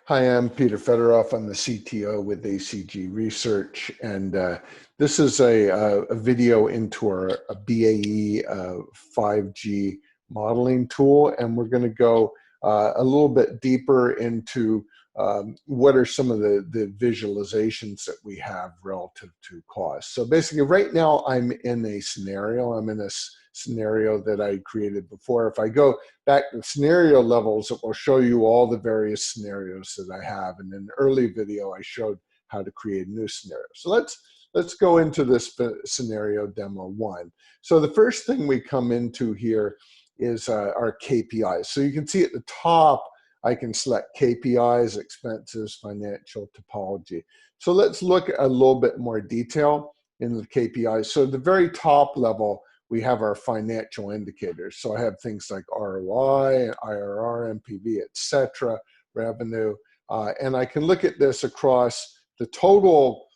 Hi, I'm Peter Fetterolf. I'm the CTO with ACG Research, and this is a video into our BAE 5G modeling tool, and we're going to go a little bit deeper into what are some of the visualizations that we have relative to cost. So basically, right now I'm in a scenario. I'm in a scenario that I created before. If I go back to scenario levels, it will show you all the various scenarios that I have. And in the early video, I showed how to create a new scenario. So let's go into this scenario demo one. So the first thing we come into here is our KPIs. So you can see at the top, I can select KPIs, expenses, financial, topology. So let's look at a little bit more detail in the KPIs. So at the very top level, we have our financial indicators. So I have things like ROI, IRR, NPV, etc., revenue. And I can look at this across the total,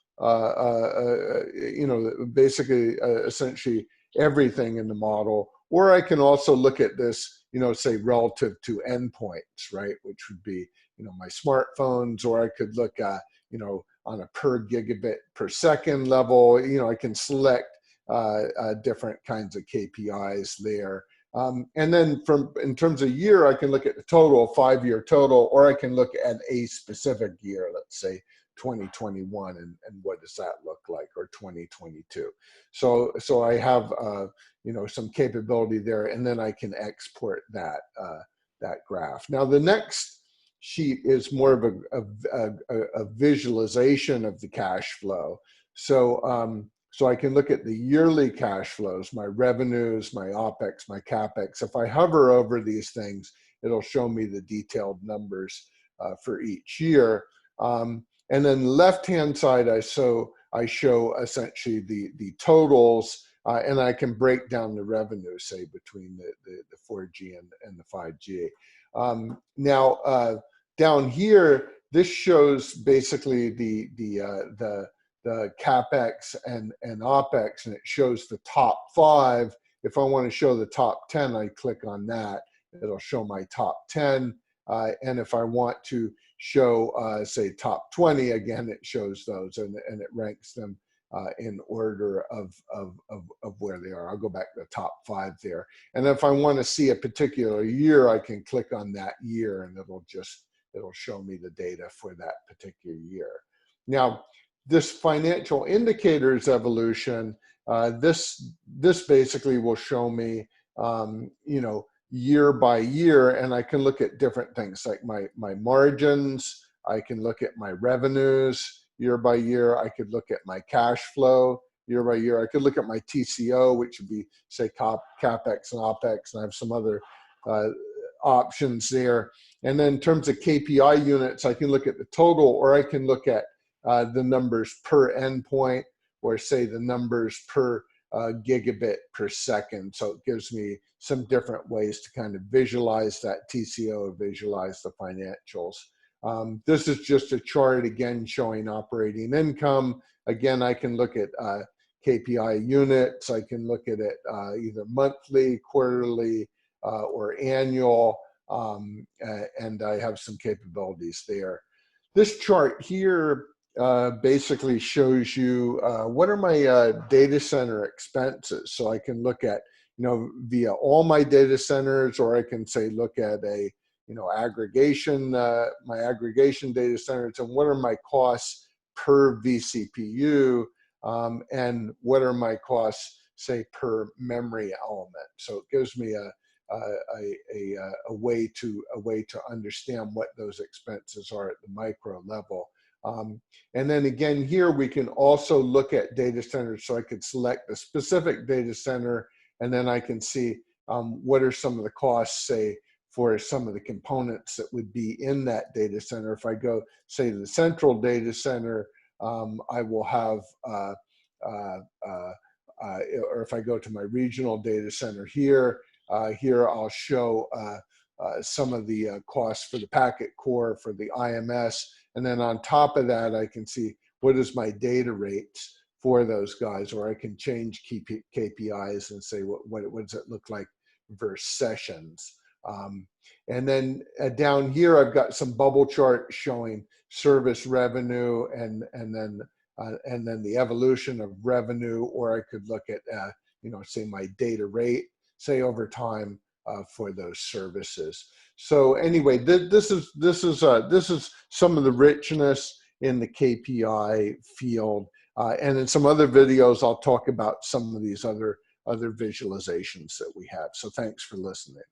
basically, essentially everything in the model. Or I can also look at this, say relative to endpoints, right? Which would be, my smartphones, or I could look at, on a per gigabit per second level. I can select different kinds of KPIs there. And then in terms of year, I can look at the total, 5-year total, or I can look at a specific year, let's say 2021, and what does that look like, or 2022. So I have some capability there, and then I can export that graph. Now the next sheet is more of a visualization of the cash flow. So I can look at the yearly cash flows, my revenues, my OPEX, my CAPEX. If I hover over these things, it'll show me the detailed numbers for each year. And then left-hand side, I show essentially the totals, and I can break down the revenue, say, between the 4G and the 5G. Now, down here, this shows basically the CapEx and OPEX, and it shows the top 5. If I want to show the top 10, I click on that. It'll show my top 10. And if I want to show, say, top 20, again, it shows those, and it ranks them in order of where they are. I'll go back to the top 5 there. And if I want to see a particular year, I can click on that year, and it'll show me the data for that particular year. Now, this financial indicators evolution, this basically will show me, year by year, and I can look at different things like my margins. I can look at my revenues year by year. I could look at my cash flow year by year. I could look at my TCO, which would be, say, CapEx and OPEX, and I have some other options there. And then in terms of KPI units, I can look at the total, or I can look at the numbers per endpoint, or say the numbers per gigabit per second. So it gives me some different ways to kind of visualize that TCO, visualize the financials. This is just a chart, again, showing operating income. Again, I can look at KPI units. I can look at it either monthly, quarterly, or annual, and I have some capabilities there. This chart here basically shows you what are my data center expenses. So I can look at, via all my data centers, or I can say look at a, aggregation, my aggregation data centers, and what are my costs per vCPU, and what are my costs, say, per memory element. So it gives me a way to understand what those expenses are at the micro level. And then again, here we can also look at data centers. So I could select a specific data center, and then I can see what are some of the costs, say, for some of the components that would be in that data center. If I go, say, to the central data center, I will have, or if I go to my regional data center here, here I'll show some of the costs for the packet core, for the IMS, and then on top of that, I can see what is my data rates for those guys, or I can change KPIs and say what does it look like versus sessions. And then down here, I've got some bubble charts showing service revenue and then the evolution of revenue, or I could look at, say my data rate, say over time for those services. So anyway, this is some of the richness in the KPI field. And in some other videos, I'll talk about some of these other visualizations that we have. So thanks for listening.